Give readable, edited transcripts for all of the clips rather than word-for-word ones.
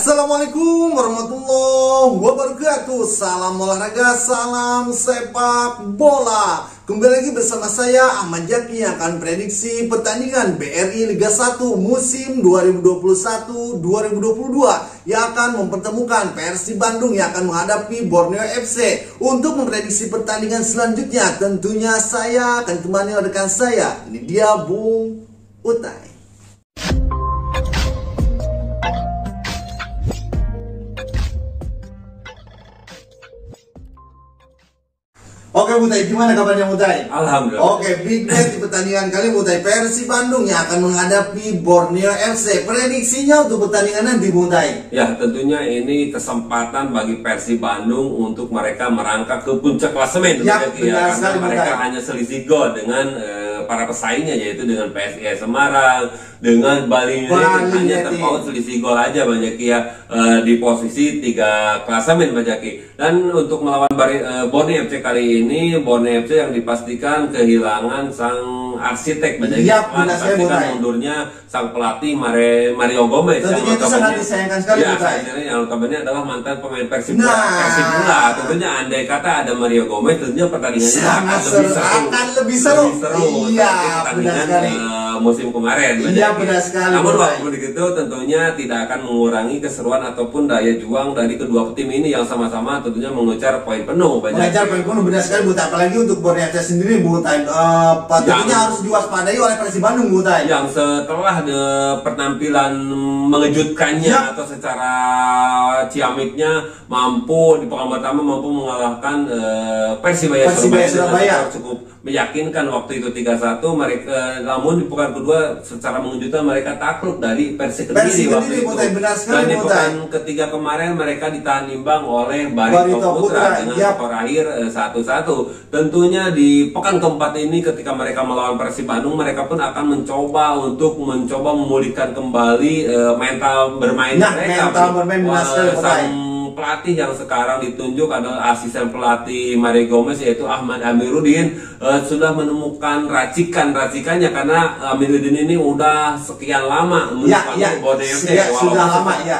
Assalamualaikum warahmatullahi wabarakatuh. Salam olahraga, salam sepak bola. Kembali lagi bersama saya Ahmad Jaki yang akan prediksi pertandingan BRI Liga 1 musim 2021-2022 yang akan mempertemukan Persib Bandung yang akan menghadapi Borneo FC. Untuk memprediksi pertandingan selanjutnya tentunya saya akan temani rekan saya. Ini dia Bung Utai. Oke Butai, gimana kabarnya Butai? Alhamdulillah. Oke, big match di pertandingan kali Butai, Persib Bandung yang akan menghadapi Borneo FC. Prediksinya untuk pertandingan nanti Butai? Ya, tentunya ini kesempatan bagi Persib Bandung untuk mereka merangkak ke puncak klasemen. Ya, benar karena sekali, mereka Butai. hanya selisih gol dengan para pesaingnya, yaitu dengan PSIS Semarang, dengan Bali United, hanya terpaut selisih gol aja banyak ya, di posisi 3 klasemen Bajaki. Dan untuk melawan Borneo FC kali ini, Borneo FC yang dipastikan kehilangan sang arsitek banyak ya, pastikan mundurnya sang pelatih Mario Gomez. Tentunya itu sangat disayangkan sekali ya, yang notabene adalah mantan pemain Persib pula. Tentunya andai kata ada Mario Gomez, tentunya pertandingannya akan lebih seru. Iya, benar sekali. Musim kemarin. Iya, benar sekali. Namun walaupun begitu, tentunya tidak akan mengurangi keseruan ataupun daya juang dari kedua tim ini yang sama-sama tentunya mengejar poin penuh. Mengejar poin penuh, benar sekali Butai. Apalagi untuk Borneo FC sendiri Butai, tentunya harus diwaspadai oleh Persib Bandung Butai. Yang setelah penampilan mengejutkannya atau secara ciamiknya mampu di pekan pertama mampu mengalahkan Persibaya Surabaya cukup meyakinkan waktu itu 3-1 mereka, namun di pekan kedua secara mengejutkan mereka takluk dari Persik Kediri waktu itu. Dan di pekan ketiga kemarin mereka ditahan imbang oleh Barito Putra dengan skor akhir 1-1. Tentunya di pekan keempat ini ketika mereka melawan Persib Bandung, mereka pun akan mencoba memulihkan kembali mental bermain mereka. Sang pelatih yang sekarang ditunjuk adalah asisten pelatih Mario Gomez, yaitu Ahmad Amiruddin, sudah menemukan racikannya karena Amiruddin ini udah sekian lama menempati Borneo FC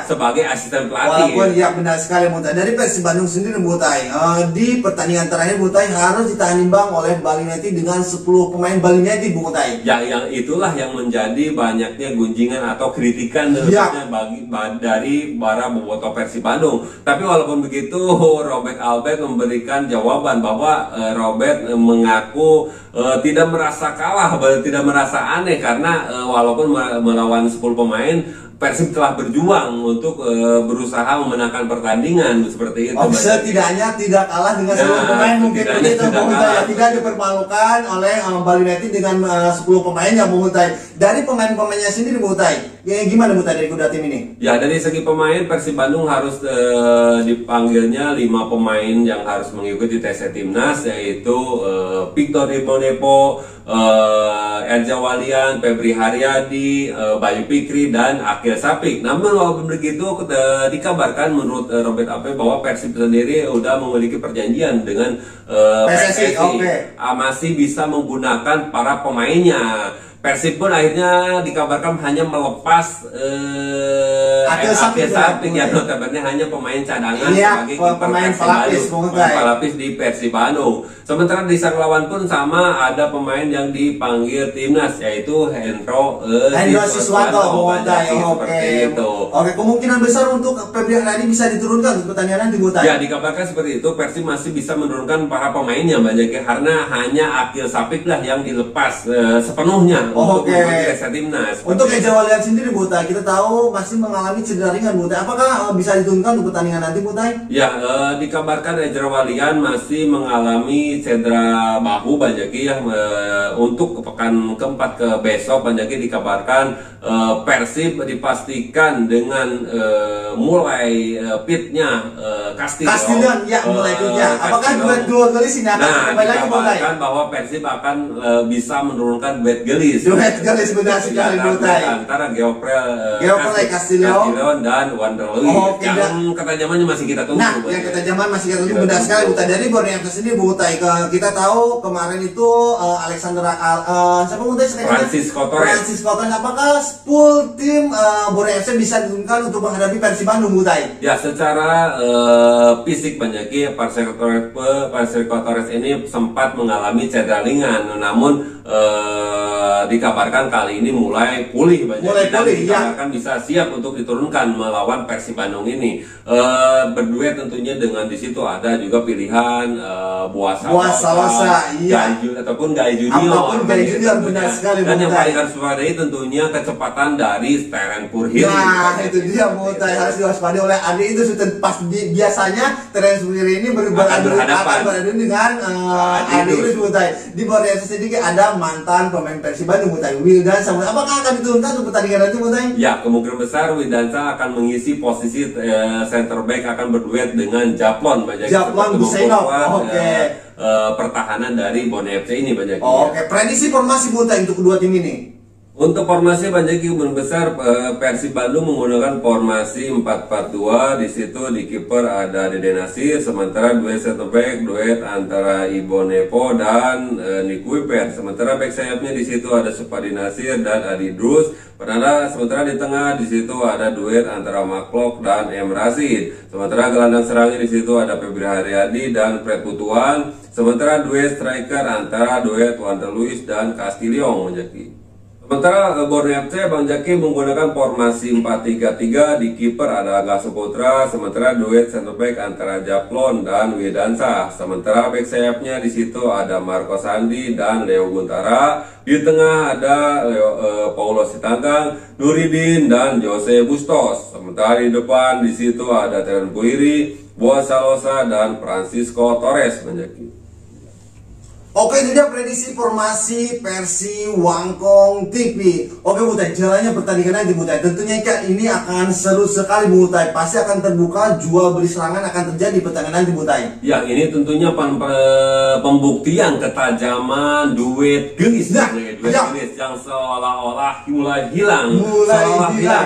sebagai asisten pelatih. Walaupun benar sekali Butai. Dari Persib Bandung sendiri Butai, di pertandingan terakhir Butai harus ditahan imbang oleh Bali United dengan 10 pemain Bali United Butai. Ya, yang itulah yang menjadi banyaknya gunjingan atau kritikan dari para bobotoh Persib Bandung. Tapi walaupun begitu, Robert Albert memberikan jawaban bahwa Robert mengaku tidak merasa kalah, tidak merasa aneh karena walaupun melawan 10 pemain, Persib telah berjuang untuk berusaha memenangkan pertandingan seperti itu. Setidaknya tidak kalah dengan 10 pemain mungkin begitu tidak dipermalukan oleh Bali United dengan 10 pemain yang Butai. Dari pemain-pemainnya sendiri Butai, gimana Butai dari kedua tim ini? Ya, dari segi pemain Persib Bandung harus dipanggilnya 5 pemain yang harus mengikuti tes timnas, yaitu Victor Ibonepo, Erja Walian, Febri Haryadi, Bayu Fikri, dan Akil Sapik. Namun walaupun begitu, dikabarkan menurut Robert Ape bahwa Persib sendiri sudah memiliki perjanjian dengan PSSI, masih bisa menggunakan para pemainnya. Persib pun akhirnya dikabarkan hanya melepas Akil Sapik yang notabene hanya pemain cadangan sebagai pemain pelapis di Persib Bandung. Sementara di sang lawan pun sama, ada pemain yang dipanggil timnas, yaitu Hendro Siswanto. Seperti itu. Oke, kemungkinan besar untuk Febri Haryadi bisa diturunkan untuk pertandingan nanti Butai. Ya, dikabarkan seperti itu. Persib masih bisa menurunkan para pemainnya banyak karena hanya Akil Sapik lah yang dilepas sepenuhnya untuk timnas. Untuk Erja Walian sendiri Butai, kita tahu masih mengalami cedera ringan Butai. Apakah bisa diturunkan untuk pertandingan nanti Butai? Ya, dikabarkan Erja Walian masih mengalami cedera bahu Banjaki ya. Untuk ke pekan keempat ke besok Banjaki dikabarkan Persib dipastikan dengan mulai pitnya Castillon ya mulai dunia. Apakah dua gelis ini akan kembali lagi mulai? Bahwa Persib akan bisa menurunkan duet gelis. Duet gelis benar sekali mulai. Antara Geoffrey Castillon dan Wander Luiz. Yang ketajamannya masih kita tunggu. Nah, yang ketajaman masih kita tunggu benar sekali mulai. Dari Borneo FC ini mulai kita tahu kemarin itu Alexander siapa mulai Francisco Torres. Apakah full tim Borneo FC bisa diturunkan untuk menghadapi Persib Bandung mulai? Ya, secara fisik Banjaki Francisco Torres ini sempat mengalami cedera ringan, namun dikabarkan kali ini mulai pulih dikabarkan bisa siap untuk diturunkan melawan Persib Bandung ini. Berduet tentunya dengan di situ ada juga pilihan Boa Salosa, ataupun Gai Junior, benar sekali. Dan yang paling harus waspadai tentunya kecepatan dari Terence Purhiri. Nah, itu dia mulai harus diwaspadai oleh Adi itu sudah pas biasanya Terence Purhiri ini berhadapan dengan Adi itu mulai di Borneo FC sedikit ada mantan pemain Persib Bandung mulai Wildansa. Apakah akan diturunkan untuk pertandingan nanti mulai? Ya, kemungkinan besar Wildansa akan mengisi posisi center back, akan berduet dengan Japlon Busenov. Pertahanan dari Borneo FC ini Banjaki. Prediksi formasi mulai untuk kedua tim ini. Untuk formasi Banjaki kemungkinan besar Persib Bandung menggunakan formasi 4-4-2. Di situ di kiper ada Dede Nasir, sementara duet center back duet antara Ibo Nepo dan Nick Wiper. Sementara back sayapnya di situ ada Supadi Nasir dan Adi Drus. Sementara di tengah di situ ada duet antara Maklok dan M Rashid. Sementara gelandang serangnya di situ ada Febri Haryadi dan Fred Butuan. Sementara duet striker antara duet Wander Luiz dan Castillon Banjaki. Sementara Borneo FC Banjaki menggunakan formasi 4-3-3, di kiper ada Aga Saputra, sementara duet center back antara Japlon dan Wildansa. Sementara back sayapnya di situ ada Marco Sandi dan Leo Guntara. Di tengah ada Paulo Sitanggang, Nuridin dan Jose Bustos. Sementara di depan di situ ada Terence Purhiri, Boa Salosa dan Francisco Torres Banjaki. Oke, itu dia prediksi formasi Persi Wangkong TV. Oke, Mutai, jalannya pertandingan nanti Mutai. Tentunya ini akan seru sekali Mutai. Pasti akan terbuka, jual beli serangan akan terjadi pertandingan nanti Mutai. Ya, ini tentunya pembuktian ketajaman duet gelis, gelis yang seolah-olah mulai hilang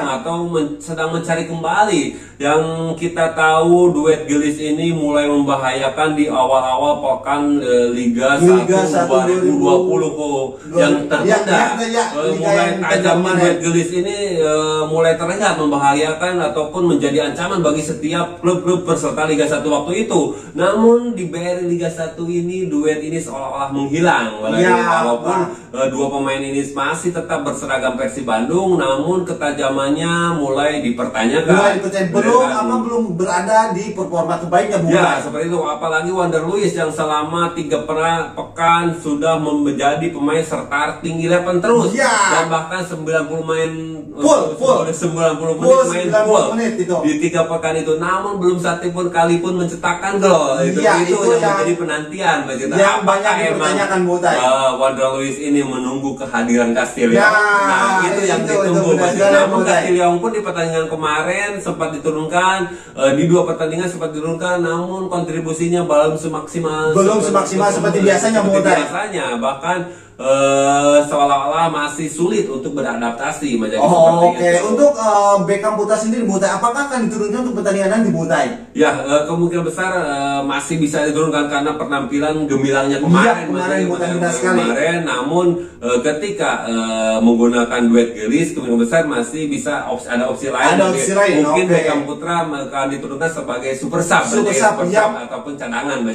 atau sedang mencari kembali. Yang kita tahu duet gelis ini mulai membahayakan di awal-awal pekan Liga 1 2020 yang tertunda. Mulai tajaman duet gelis ini mulai terlihat membahayakan ataupun menjadi ancaman bagi setiap klub-klub peserta Liga 1 waktu itu. Namun di BRI Liga 1 ini duet ini seolah-olah menghilang. Walaupun dua pemain ini masih tetap berseragam Persib Bandung, namun ketajamannya mulai dipertanyakan. Belum berada di performa terbaiknya Bu. Ya, seperti itu. Apalagi Wander Luiz yang selama 3 pekan sudah menjadi pemain starting 11 terus. Dan bahkan 90 main full 90 menit itu di 3 pekan itu, namun belum satu pun kali pun mencetakkan gol. Itu yang menjadi penantian bagi kita. Yang banyak dipertanyakan Bu. Wander Luiz ini menunggu kehadiran Castillon. Nah, itu yang ditunggu. Namun Castillon pun di pertandingan kemarin sempat diturunkan, di 2 pertandingan sempat diturunkan, namun kontribusinya belum semaksimal seperti biasanya. Bahkan seolah-olah masih sulit untuk beradaptasi menjadi Untuk Beckham Putra sendiri Mutai, apakah akan diturunkan untuk pertandingan nanti Mutai? Ya, kemungkinan besar masih bisa diturunkan karena penampilan gemilangnya kemarin. Namun ketika menggunakan duet gelis, kemungkinan besar masih bisa ada opsi lain. Mungkin Beckham Putra akan diturunkan sebagai super sub ataupun cadangan.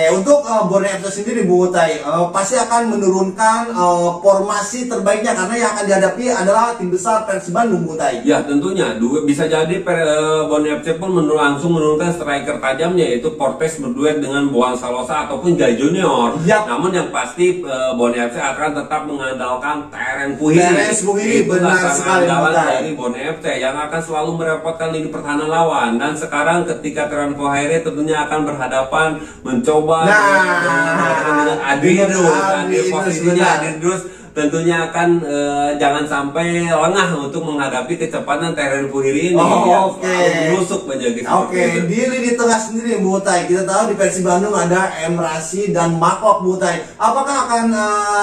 Untuk Borneo FC sendiri Mutai pasti akan menurunkan formasi terbaiknya karena yang akan dihadapi adalah tim besar Persib Bandung Mutai. Ya, tentunya bisa jadi Borneo FC pun langsung menurunkan striker tajamnya, yaitu Portes berduet dengan Boa Salosa ataupun Gai Junior. Namun yang pasti Borneo FC akan tetap mengandalkan Terence Purhiri. Benar sekali dari Borneo FC yang akan selalu merepotkan lini pertahanan lawan. Dan sekarang ketika Terence Purhiri tentunya akan berhadapan mencoba dengan Adi Drus. Posisinya Adi Drus tentunya akan jangan sampai lengah untuk menghadapi kecepatan Terren Puhiri ini Oke. menusuk menjadi Oke, di lini tengah sendiri Bung Utai, kita tahu di Persib Bandung ada M. Rashid dan Maklok Bung Utai. Apakah akan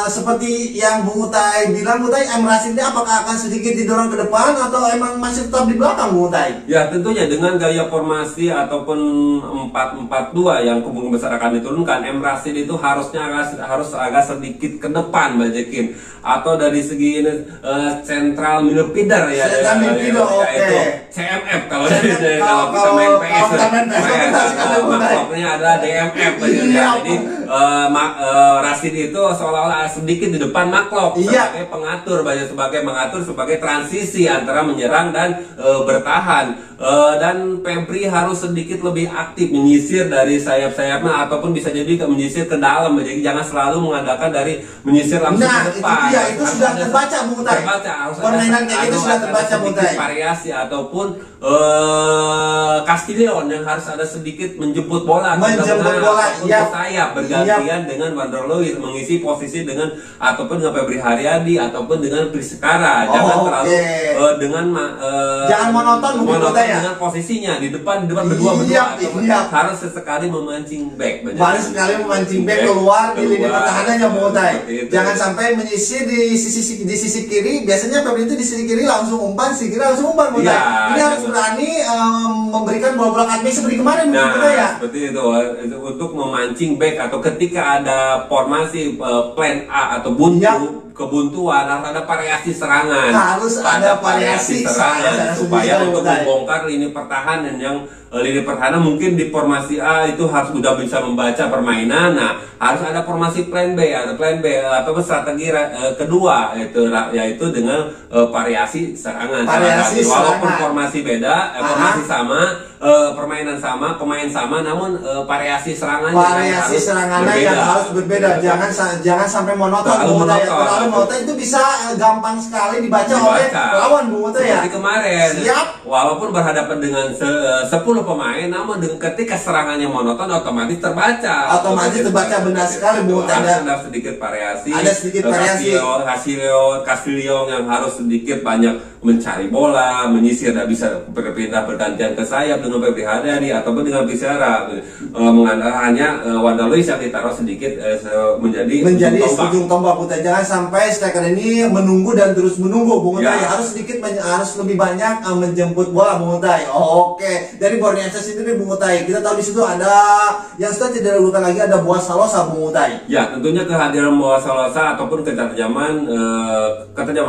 seperti yang Bung Utai bilang Bung Utai, M. Rashid ini apakah akan sedikit didorong ke depan atau emang masih tetap di belakang Bung Utai? Ya tentunya dengan gaya formasi ataupun 4-4-2 yang kemungkinan besar akan diturunkan, M. Rashid itu harusnya harus agak sedikit ke depan Mbak Jekin, atau dari segi central midfielder ya, Central midfielder, yaitu CMF kalau kita main PS, maksudnya adalah DMF ya. Jadi Rashid itu seolah-olah sedikit di depan Maklok sebagai pengatur, sebagai transisi antara menyerang dan bertahan, dan Febri harus sedikit lebih aktif menyisir dari sayap-sayapnya ataupun bisa jadi menyisir ke dalam, jadi jangan selalu mengadakan dari menyisir langsung ke depan. Itu sudah terbaca Bung Utai. Permainan kayak gitu sudah terbaca Bung Utai. Variasi ataupun Castillion yang harus ada sedikit menjemput bola untuk sayap bergantian dengan Wanderlooy mengisi posisi dengan ataupun dengan Febri Haryadi ataupun dengan Priskara. Jangan terlalu jangan monoton dengan posisinya di depan berdua harus sesekali memancing back. Harus sekali memancing back keluar di lini pertahanannya Bung Utai. Jangan sampai menyisir di sisi kiri. Biasanya Febri itu di sisi kiri langsung umpan, sisi kiri langsung umpan Bung Utai. Ini harus berani memberikan bola-bola cutback seperti kemarin Bung Utai ya. Seperti itu untuk memancing back atau ketika ada formasi plan A atau kebuntuan harus ada variasi serangan. Harus ada variasi serangan supaya untuk membongkar lini pertahanan yang lini pertahanan mungkin di formasi A itu harus sudah bisa membaca permainan. Nah, harus ada formasi plan B atau strategi kedua yaitu dengan variasi serangan. Walaupun formasi beda, formasi sama, permainan sama, pemain sama, namun variasi serangannya yang harus berbeda. Jangan sampai monoton. Terlalu monoton itu bisa gampang sekali dibaca oleh lawan Bung Utai ya. Seperti kemarin. Walaupun berhadapan dengan 10 pemain, namun ketika serangannya monoton otomatis terbaca. Benar sekali Bung Utai. Ada sedikit variasi. Castillion yang harus sedikit banyak mencari bola, menyisir, dan bisa berpindah bergantian ke sayap dengan Febri Haryadi ataupun dengan Priskara. Hanya Wanderlooy yang ditaruh sedikit menjadi ujung tombak Bung Utai. Jangan sampai striker ini menunggu dan terus menunggu Bung Utai. Harus lebih banyak menjemput bola Bung Utai. Oke, dari Borneo FC sendiri Bung Utai, kita tahu di situ ada yang sudah tidak diragukan lagi, ada Boas Salosa Bung Utai. Ya, tentunya kehadiran Boas Salosa ataupun ketajaman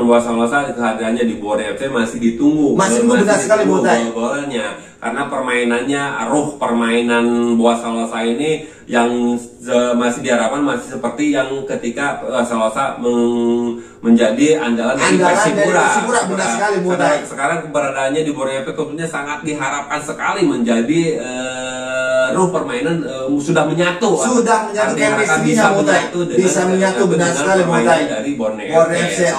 Boas Salosa, kehadirannya di Borneo FC masih ditunggu. Masih benar sekali Bung Utai. Karena permainannya, ruh permainan Boas Salosa ini yang masih diharapkan masih seperti yang ketika Salosa menjadi andalan dari Persipura. Benar sekali Bung Utai. Sekarang keberadaannya di Borneo FC tentunya sangat diharapkan sekali menjadi ruh permainan sudah menyatu. Chemistry-nya Bung Utai. Bisa menyatu benar sekali Bung Utai dari Borneo FC.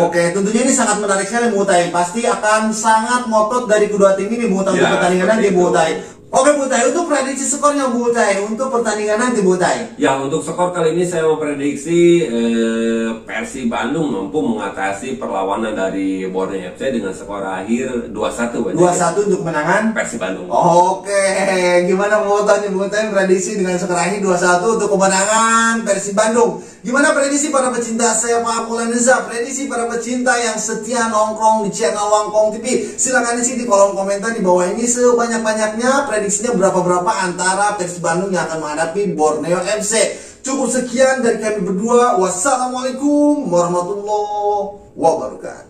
Oke, tentunya ini sangat menarik sekali Bung Utai. Pasti akan sangat ngotot dari kedua tim ini Bung Utai untuk pertandingan nanti Bung Utai. Oke Bung Utai, untuk prediksi skornya Bung Utai untuk pertandingan nanti Bung Utai. Ya, untuk skor kali ini saya memprediksi Persib Bandung mampu mengatasi perlawanan dari Borneo FC dengan skor akhir 2-1. 2-1 untuk kemenangan Persib Bandung. Oke, gimana Bung Utai prediksi dengan skor akhir 2-1 untuk kemenangan Persib Bandung? Gimana prediksi para pecinta sepak bola Indonesia? Prediksi para pecinta yang setia nongkrong di channel Wangkong TV. Silahkan isi di kolom komentar di bawah ini sebanyak-banyaknya. Prediksinya berapa-berapa antara Persib Bandung yang akan menghadapi Borneo FC. Cukup sekian dari kami berdua. Wassalamualaikum warahmatullahi wabarakatuh.